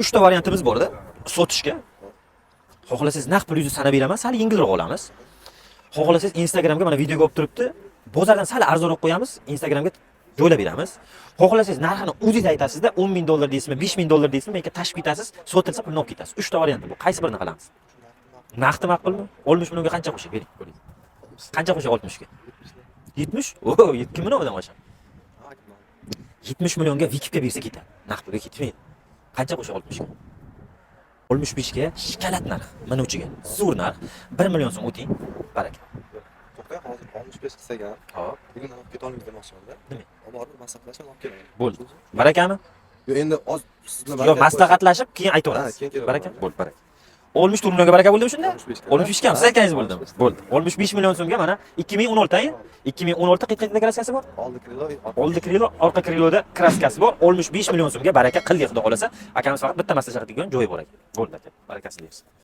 3 ta variantimiz bor edi sotishga. Xohlasangiz naqd pul yuzi sanab beraman, sal yengilroq olamiz. Xohlasangiz Instagramga mana videoga olib turibdi. Bozordan sal arzonroq qo'yamiz, Instagramga joylab beramiz. Xohlasangiz narxini o'zingiz aytasizda, $10,000 deysizmi, $5,000 deysizmi, menga tashib ketasiz, sotilsa pulni olib ketasiz. 3 ta variant bu. Qaysi birini qilamiz? Naqdi ma'qulmi? 60 millionga qancha qo'shib bering, ko'ring. Qancha qo'shib 60 ga? 70? Oho, 2 million odam oshadi. 70 millionga Vikipga bersa ketadi. Naqd pulga ketmaydi. Qancha qo'shib 60 ga? 65 ga shikalat narx, minuvchiga. Zo'r narx. 1 million so'm o'ting. Baraka. To'xta, hozir 65 qilsak ham. Hop. Bugun olib ketolmaymiz demoqchiman-da. Nima? Borib maslahatlashib olib kelaman. Bo'ldi. Barakami? Yo, endi siz bilan Yo, maslahatlashib keyin aytaverasiz. Ha, keyin kelaman. Baraka? Bo'ldi, baraka. 64 millionga baraka bo'ldimi shunda? 65 ga. Siz aytganingiz bo'ldi. Bo'ldi. 65 million so'mga mana 2016 2016 qit-qitda kraskasi bor. Oldi krilo, orqa kriloda kraskasi bor. 65 million so'mga baraka qildik, xudo xolasa. Akamiz faqat bitta maslahat qilgan joyi bor ekan. Bo'ldi aka. Barakasi bersin.